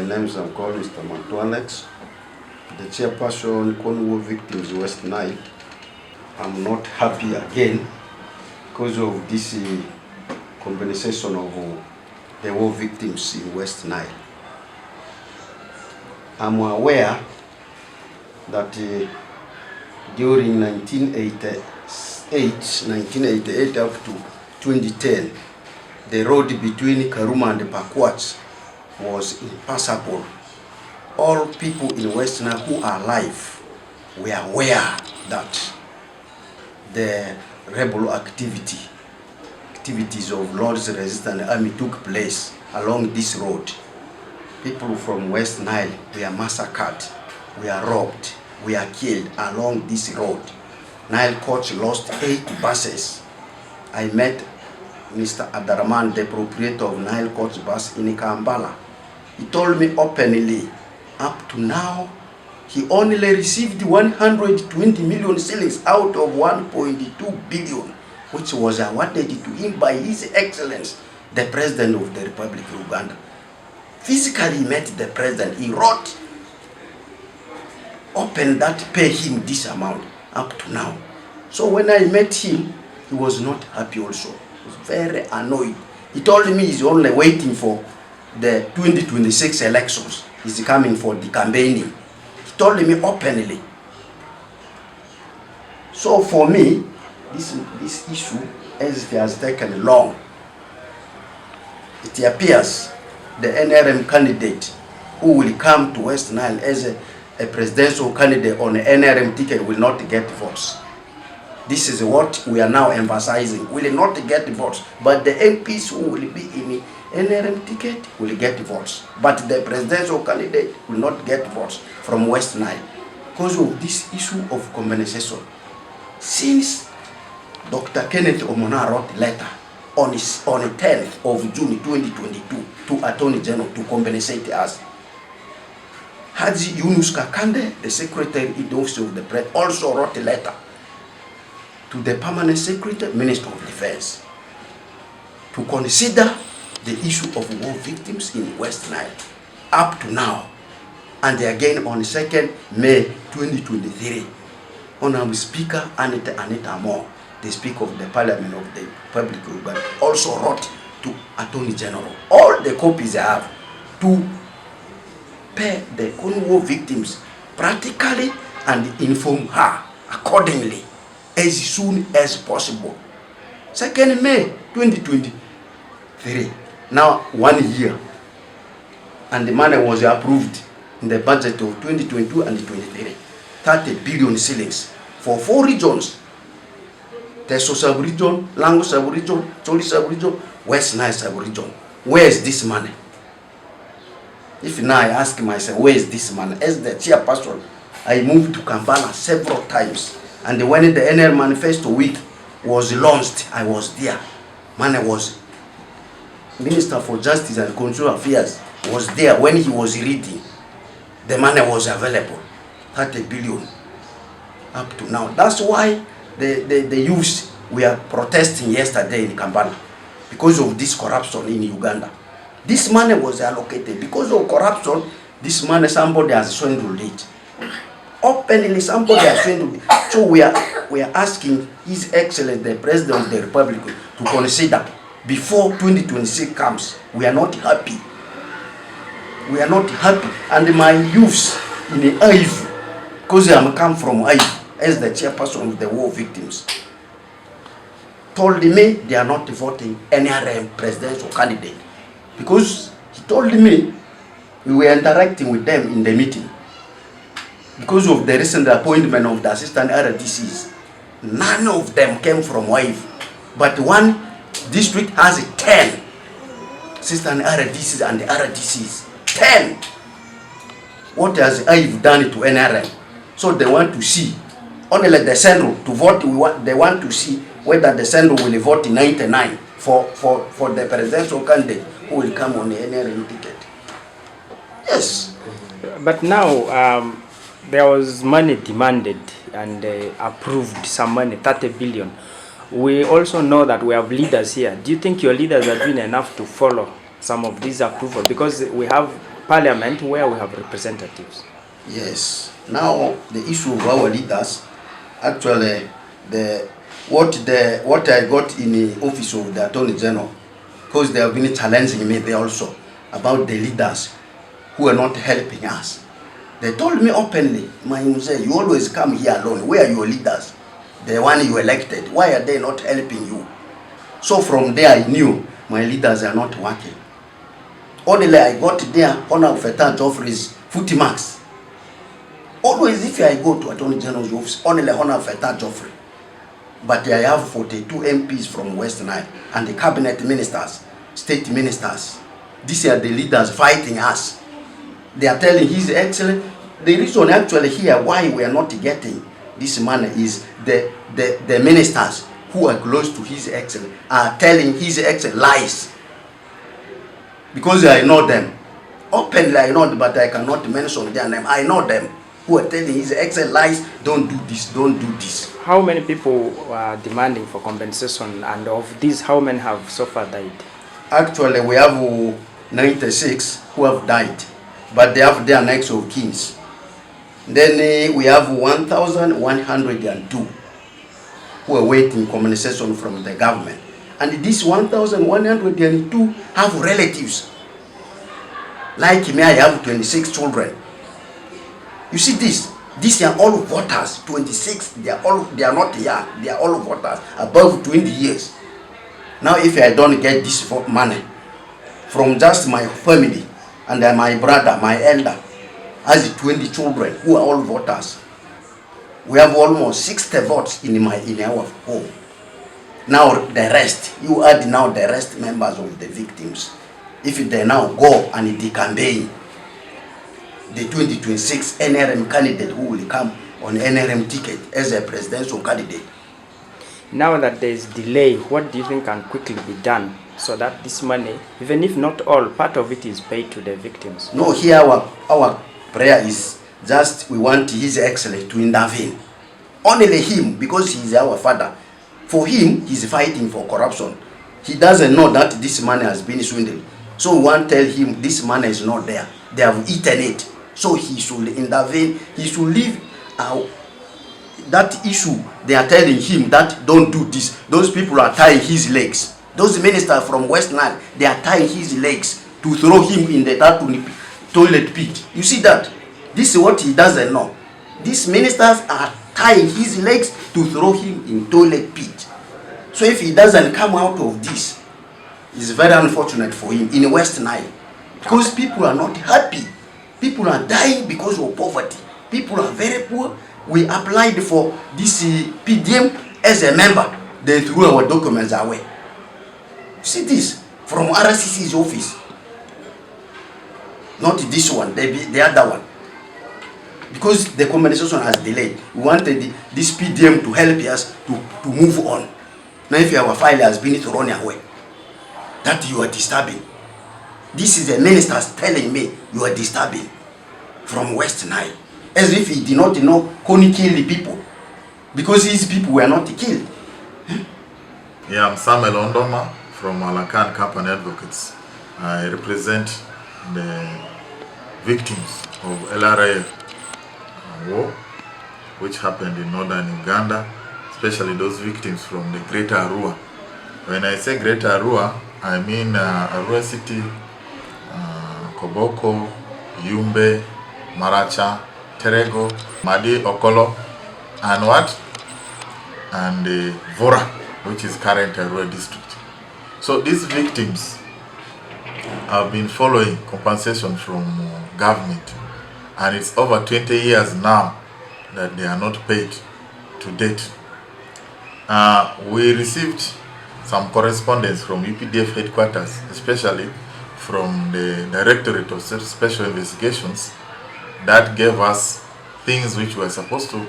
name is called Mr. Mantuanex, the chairperson Kony War Victims West Nile. I'm not happy again because of this compensation of the war victims in West Nile. I'm aware that during 1988 up to 2010, the road between Karuma and Pakwach was impassable. All people in West Nile who are alive were aware that the rebel activities of Lord's Resistance Army took place along this road. People from West Nile were massacred, were robbed, were killed along this road. Nile Coach lost 8 buses. I met Mr. Abdurrahman, the proprietor of Nile Coach bus in Kampala. He told me openly, up to now, he only received 120 million shillings out of 1.2 billion, which was awarded to him by His Excellency, the President of the Republic of Uganda. Physically he met the President. He wrote open that pay him this amount up to now. So when I met him, he was not happy also. He was very annoyed. He told me he's only waiting for the 2026 elections. He's coming for the campaigning. He told me openly. So for me, this issue, as it has taken long, it appears the NRM candidate who will come to West Nile as a presidential candidate on an NRM ticket will not get votes. This is what we are now emphasizing. Will not get votes, but the MPs who will be in NRM ticket will get votes. But the presidential candidate will not get votes from West Nile because of this issue of compensation. Since Dr. Kenneth Omona wrote a letter on the 10th of June 2022 to Attorney General to compensate us, Haji Yunus Kakande, the Secretary in the Office of the President, also wrote a letter to the Permanent Secretary, Minister of Defense, to consider the issue of war victims in West Nile up to now, and again on 2nd May 2023. Honorable Speaker Anita Moore, the Speaker of the Parliament of the Republic of Uganda, also wrote to Attorney General. All the copies I have to pay the Kony war victims practically and inform her accordingly as soon as possible. 2nd May 2023. Now 1 year. And the money was approved in the budget of 2022 and 2023. 30 billion shillings for 4 regions. Teso sub-region, Lango sub-region, Choli sub-region, West Nile sub-region. Where is this money? If now I ask myself, where is this money? As the chairperson, I moved to Kampala several times. And when the NL Manifesto Week was launched, I was there. Money was, Minister for Justice and Constitutional Affairs was there when he was reading. The money was available, 30 billion up to now. That's why the youths were protesting yesterday in Kampala because of this corruption in Uganda. This money was allocated because of corruption. This money somebody has swindled it. Openly somebody has swindled it. So we are asking His Excellency the President of the Republic to consider before 2026 comes. We are not happy. We are not happy. And my youths in the Ive, because I come from Ive as the chairperson of the war victims, told me they are not voting NRM presidential candidate. Because he told me we were interacting with them in the meeting. Because of the recent appointment of the assistant RDCs, none of them came from Ive. But one district has 10 assistant RDCs and the RDCs. 10. What has Ive done to NRM? So they want to see, only like the Central to vote, they want to see whether the Central will vote 99 for the presidential candidate who will come on the NRM ticket. Yes. But now there was money demanded and approved some money, 30 billion. We also know that we have leaders here. Do you think your leaders are doing enough to follow some of these approval? Because we have parliament where we have representatives. Yes. Now the issue of our leaders, actually, what I got in the office of the Attorney General, because they have been challenging me there also about the leaders who are not helping us. They told me openly, my Mzee, you always come here alone. Where are your leaders? The one you elected. Why are they not helping you? So from there I knew my leaders are not working. Only I got there, Honor Fetan Joffrey's foot marks. Always if I go to Attorney General's office, only Honor Fetan Joffrey. But I have 42 MPs from West Nile and the cabinet ministers, state ministers. These are the leaders fighting us. They are telling His Excellency, the reason actually here why we are not getting this money is the ministers who are close to His Excellency are telling His Excellency lies. Because I know them. Openly I know them, but I cannot mention their name. I know them who are telling His Excellency lies, don't do this, don't do this. How many people are demanding for compensation, and of these, how many have so far died? Actually, we have 96 who have died, but they have their next of kins. Then we have 1,102 who are waiting compensation from the government. And these 1,102 have relatives. Like me, I have 26 children. You see this? These are all voters, 26. They are not young. They are all voters above 20 years. Now, if I don't get this money from just my family and my brother, my elder, as 20 children who are all voters, we have almost 60 votes in our home. Now the rest, you add now the rest members of the victims. If they now go and they campaign, the 2026 NRM candidate who will come on NRM ticket as a presidential candidate. Now that there is delay, what do you think can quickly be done so that this money, even if not all, part of it is paid to the victims? No, here our prayer is just we want His Excellency to intervene. Only Him, because He is our father. For him, he's fighting for corruption. He doesn't know that this money has been swindled. So we want to tell him this money is not there. They have eaten it. So he should intervene. He should leave that issue. They are telling him that don't do this. Those people are tying his legs. Those ministers from West Nile, they are tying his legs to throw him in the toilet pit. You see that? This is what he doesn't know. These ministers are tying his legs to throw him in toilet pit. So if he doesn't come out of this, it's very unfortunate for him in West Nile. Because people are not happy. People are dying because of poverty. People are very poor. We applied for this PDM as a member. They threw our documents away. See this from RCC's office. Not this one, the other one. Because the compensation has delayed, we wanted this PDM to help us to move on. Now if our file has been thrown away, that you are disturbing. This is the ministers telling me you are disturbing from West Nile. As if he did not know Kony killed the people. Because his people were not killed. Yeah, I'm Samuel Ondoma from Alakan Company Advocates. I represent the victims of LRA war, which happened in northern Uganda, especially those victims from the Greater Arua. When I say Greater Arua, I mean Arua City, Koboko, Yumbe, Maracha, Terego, Madi, Okolo, and what? And Vora, which is current Arua district. So these victims have been following compensation from government, and it's over 20 years now that they are not paid to date. We received some correspondence from UPDF headquarters, especially from the Directorate of Special Investigations, that gave us things which we were supposed to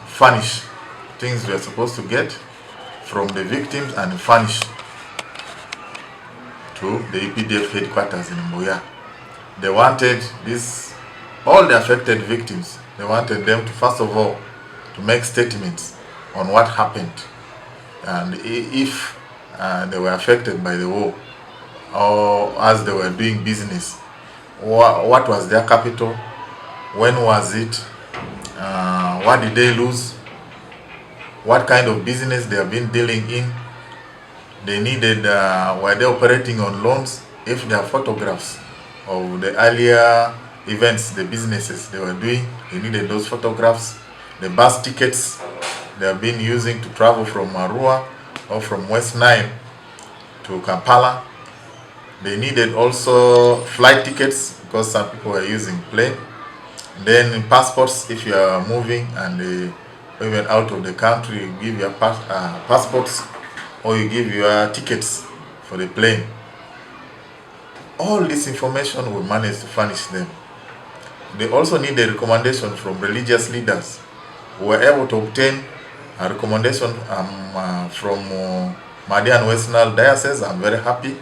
furnish, things we are supposed to get from the victims and furnish to the UPDF headquarters in Mboya. They wanted all the affected victims, they wanted them to, first of all, to make statements on what happened, and if they were affected by the war, or as they were doing business. What was their capital? When was it? What did they lose? What kind of business they have been dealing in? They needed, were they operating on loans? If there are photographs of the earlier events, the businesses they were doing, they needed those photographs. The bus tickets they have been using to travel from Arua or from West Nile to Kampala. They needed also flight tickets because some people were using plane. Then passports, if you are moving and even out of the country, you give your passports or you give your tickets for the plane. All this information we managed to furnish them. They also need a recommendation from religious leaders. We were able to obtain a recommendation from MEDIA and West Nile Diocese. I'm very happy.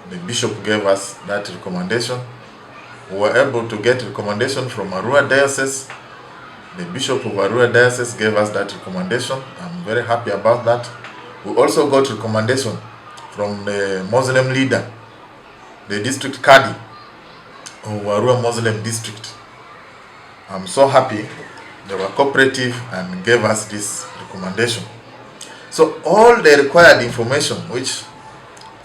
The bishop gave us that recommendation. We were able to get recommendation from Arua Diocese. The Bishop of Arua Diocese gave us that recommendation. I'm very happy about that. We also got recommendation from the Muslim leader, the district Kadi of Arua Muslim district. I'm so happy they were cooperative and gave us this recommendation. So all the required information which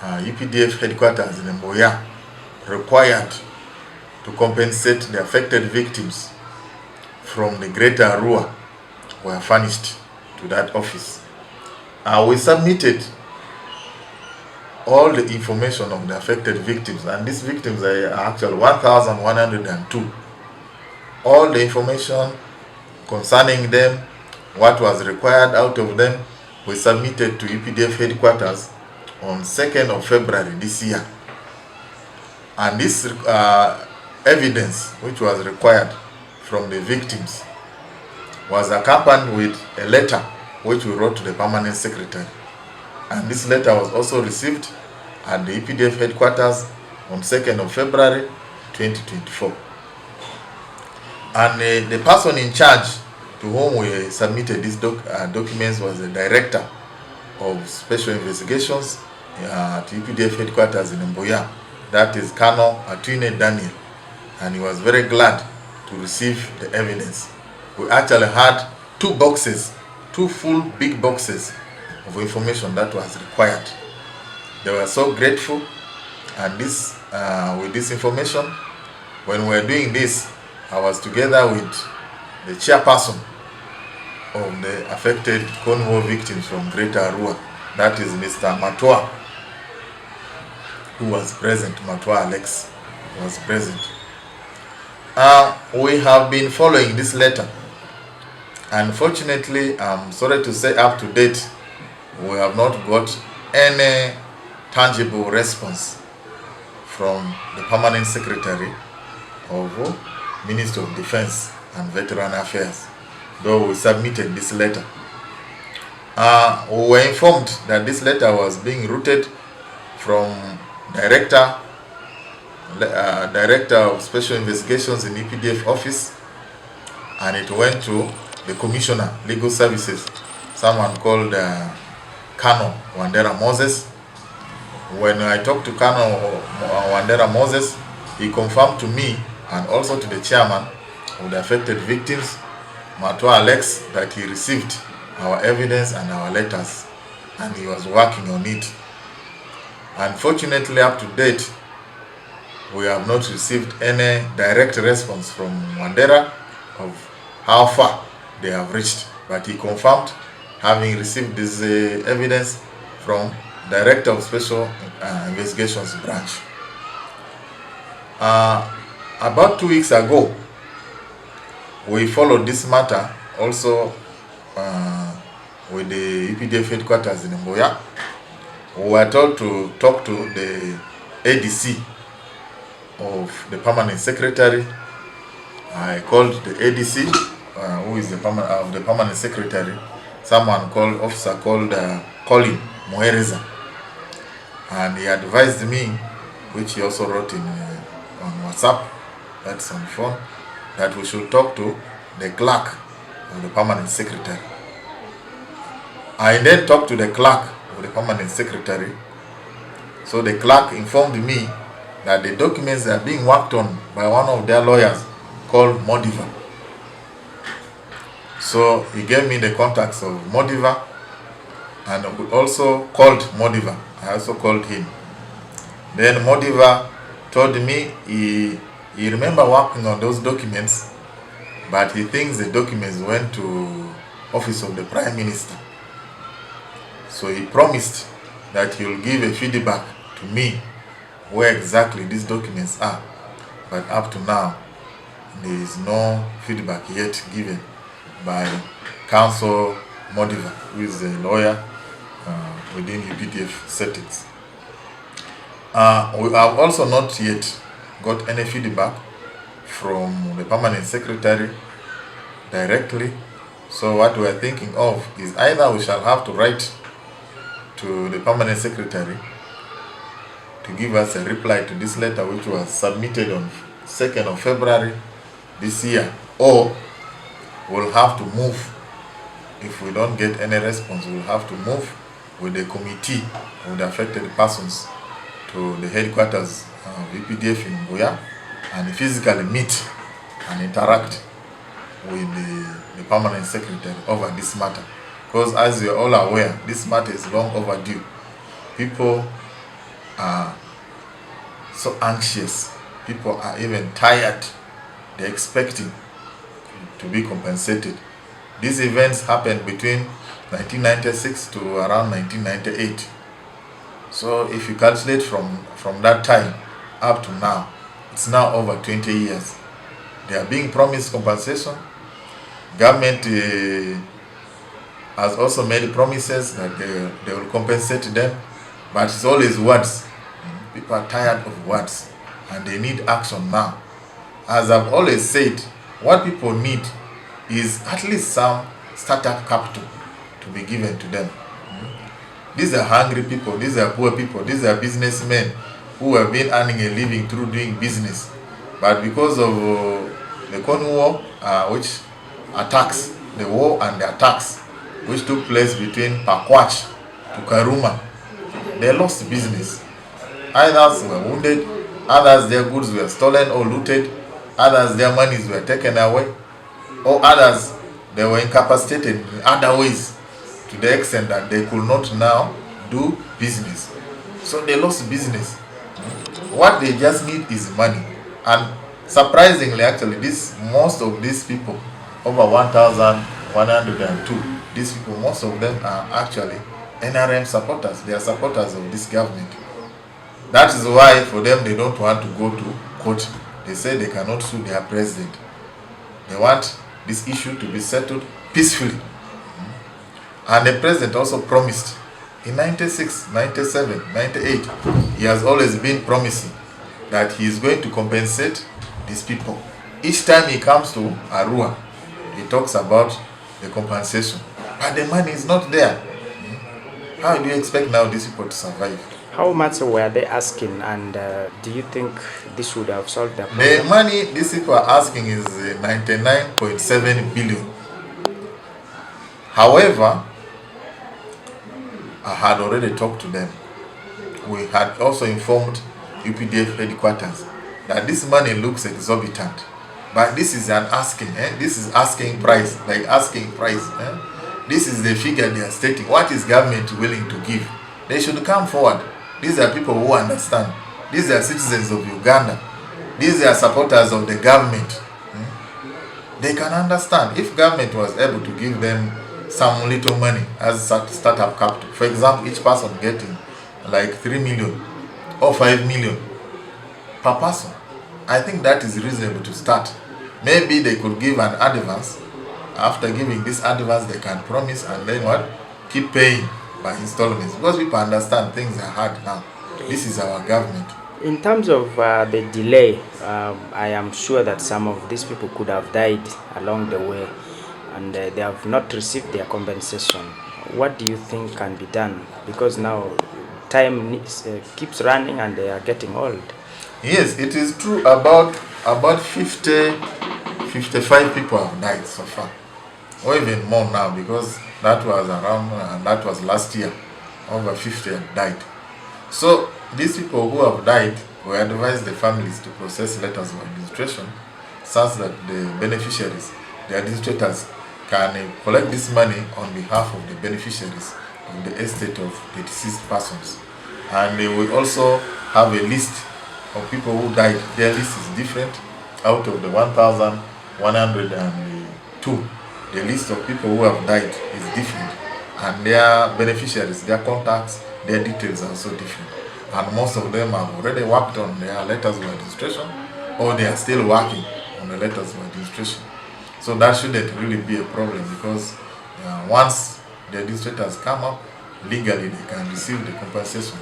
UPDF headquarters in Mboya required to compensate the affected victims from the Greater Arua were furnished to that office. We submitted all the information of the affected victims, and these victims are actually 1,102. All the information concerning them, what was required out of them, we submitted to UPDF headquarters on 2nd of February this year. And this evidence which was required from the victims was accompanied with a letter which we wrote to the permanent secretary. And this letter was also received at the EPDF headquarters on 2nd of February 2024. And the person in charge to whom we submitted these documents was the director of special investigations at EPDF headquarters in Mboya. That is Colonel Atwine Daniel. And he was very glad to receive the evidence. We actually had 2 boxes, 2 full big boxes of information that was required. They were so grateful, and this with this information, when we were doing this, I was together with the chairperson of the affected Kony victims from Greater Arua, that is Mr. Matwa, who was present. Matwa Alex was present. We have been following this letter. Unfortunately, I'm sorry to say, up to date, we have not got any tangible response from the permanent secretary of Ministry of Defense and Veteran Affairs, though we submitted this letter. We were informed that this letter was being routed from Director of Special Investigations in EPDF office, and it went to the Commissioner, Legal Services, someone called Colonel Wandera Moses. When I talked to Colonel Wandera Moses, he confirmed to me and also to the chairman of the affected victims, Matwa Alex, that he received our evidence and our letters, and he was working on it. Unfortunately, up to date, we have not received any direct response from Wandera of how far they have reached, but he confirmed having received this evidence from Director of Special Investigations Branch. About 2 weeks ago, we followed this matter also with the EPDF headquarters in Mboya. We were told to talk to the ADC of the permanent secretary. I called the ADC, who is the permanent secretary, officer called Kony Muhereza, and he advised me, which he also wrote in on WhatsApp, that's on the phone, that we should talk to the clerk of the permanent secretary. I then talked to the clerk of the permanent secretary, So the clerk informed me that the documents are being worked on by one of their lawyers called Modiva. So he gave me the contacts of Modiva, and we also called Modiva. I also called him. Then Modiva told me he remember working on those documents, but he thinks the documents went to office of the Prime Minister. So he promised that he will give a feedback to me where exactly these documents are. But up to now, there is no feedback yet given by Counsel Modiva, who is a lawyer within UPDF settings. We have also not yet got any feedback from the Permanent Secretary directly. So what we are thinking of is either we shall have to write to the Permanent Secretary to give us a reply to this letter, which was submitted on 2nd of February this year, or we'll have to move. If we don't get any response, we'll have to move with the committee of the affected persons to the headquarters of EPDF in Buea and physically meet and interact with the Permanent Secretary over this matter. Because as we are all aware, this matter is long overdue. People are so anxious. People are even tired. They're expecting to be compensated. These events happened between 1996 to around 1998. So if you calculate from that time up to now, it's now over 20 years. They are being promised compensation. Government has also made promises that they will compensate them, but it's always words. People are tired of words and they need action now. As I've always said, what people need is at least some startup capital to be given to them. These are hungry people, these are poor people, these are businessmen who have been earning a living through doing business. But because of the Kony war, which attacks, the war and the attacks which took place between Pakwach to Karuma, they lost business. Others were wounded, others their goods were stolen or looted, others their monies were taken away, or others they were incapacitated in other ways to the extent that they could not now do business. So they lost business. What they just need is money. And surprisingly, actually, most of these people, over 1,102, these people, most of them are actually NRM supporters. They are supporters of this government. That is why for them they don't want to go to court. They say they cannot sue their president. They want this issue to be settled peacefully. And the president also promised in 96, 97, 98, he has always been promising that he is going to compensate these people. Each time he comes to Arua, he talks about the compensation. But the money is not there. How do you expect now these people to survive? How much were they asking, and do you think this would have solved the problem? The money these people are asking is 99.7 billion. However, I had already talked to them. We had also informed UPDF headquarters that this money looks exorbitant. But this is an asking, this is asking price, like asking price. This is the figure they are stating. What is government willing to give? They should come forward. These are people who understand. These are citizens of Uganda. These are supporters of the government. They can understand. If government was able to give them some little money as startup capital, for example, each person getting like 3 million or 5 million per person, I think that is reasonable to start. Maybe they could give an advance. After giving this advance, they can promise and then what? Keep paying by installments. Because people understand things are hard now. This is our government. In terms of the delay, I am sure that some of these people could have died along the way and they have not received their compensation. What do you think can be done? Because now time keeps running and they are getting old. Yes, it is true. About 55 people have died so far, or even more now, because that was around that was last year. Over 50 have died. So these people who have died, we advise the families to process letters of administration such that the beneficiaries, the administrators, can collect this money on behalf of the beneficiaries of the estate of the deceased persons. And they will also have a list of people who died. Their list is different. Out of the 1,102, the list of people who have died is different. And their beneficiaries, their contacts, their details are also different. And most of them have already worked on their letters of administration, or they are still working on the letters of administration. So that shouldn't really be a problem, because once the administrators come up, legally they can receive the compensation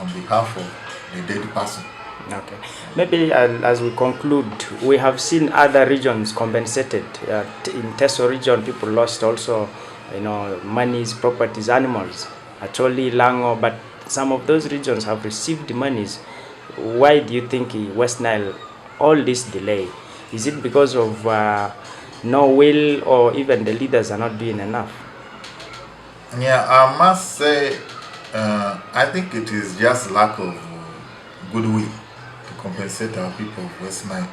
on behalf of the dead person. Okay. Maybe as we conclude, we have seen other regions compensated. In Teso region, people lost also, monies, properties, animals. Actually, Lango, but some of those regions have received monies. Why do you think West Nile, all this delay? Is it because of no will, or even the leaders are not doing enough? Yeah, I must say, I think it is just lack of goodwill to compensate our people of West Nile.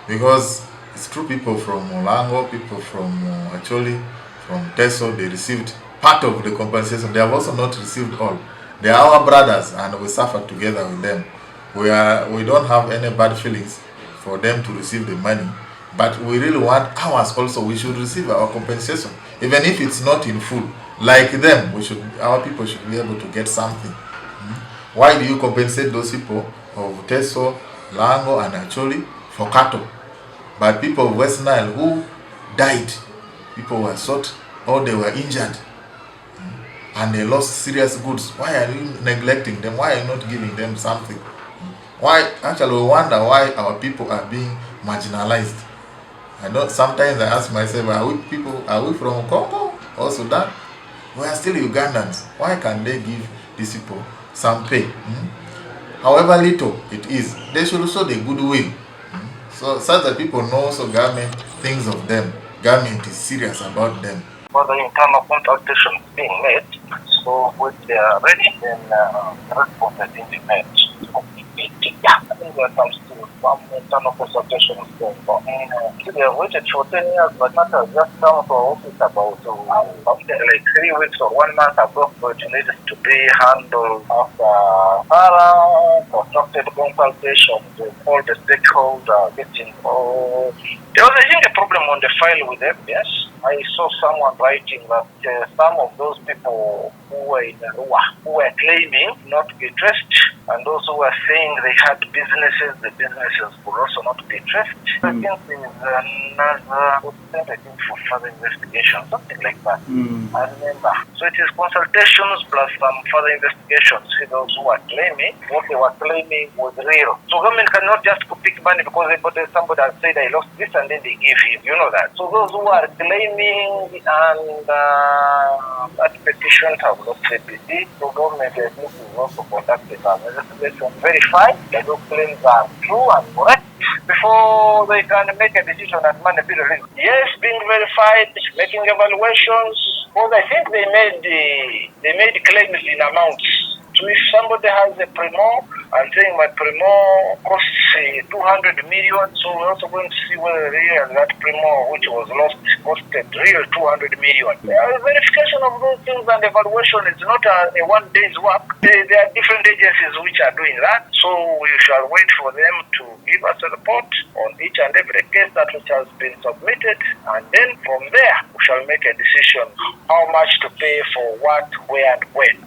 Because it's true, people from Olango, people from actually from Teso, they received part of the compensation. They have also not received all. They are our brothers, and we suffer together with them. We don't have any bad feelings for them to receive the money, but we really want ours also. We should receive our compensation, even if it's not in full. Like them, our people should be able to get something. Why do you compensate those people of Teso, Lango, and actually for cattle? But people of West Nile who died, people were shot or they were injured, and they lost serious goods. Why are you neglecting them? Why are you not giving them something? Why? Actually, we wonder why our people are being marginalized. I know sometimes I ask myself, are we from Congo or Sudan? We are still Ugandans. Why can't they give these people some pay? However little it is, they should show the goodwill. So such that people know also government thinks of them. Government is serious about them. For the internal consultation being made, so when they are ready, then response has been made. I think there are some internal consultation is going on. They have waited for 10 years, but matter just come to our office about something like 3 weeks or 1 month ago, but it needs to be handled after constructed consultations with all the stakeholders getting involved. There was, I think, a problem on the file with evidence. I saw someone writing that some of those people who were in Arua, who were claiming not to be traced, and those who were saying they had businesses, the businesses could also not be traced. I think there is another for further investigation, something like that. I remember. So it is consultations plus some further investigations. See, those who are claiming what they were claiming was real. So government cannot just pick money because somebody has said I lost this and then they give him. You know that. So those who are claiming and petitions have not said this. So government is also conducted an investigation, verify that those claims are true and correct before they can make a decision and money be released. Yes, being verified, making evaluations. Because I think they made claims in amounts. So if somebody has a primo and saying my primo costs 200 million, so we're also going to see whether real that primo which was lost costed real 200 million. Verification of those things and evaluation is not a one day's work. There are different agencies which are doing that. So we shall wait for them to give us a report on each and every case that which has been submitted, and then from there we shall make a decision how much to pay for what, where, and when.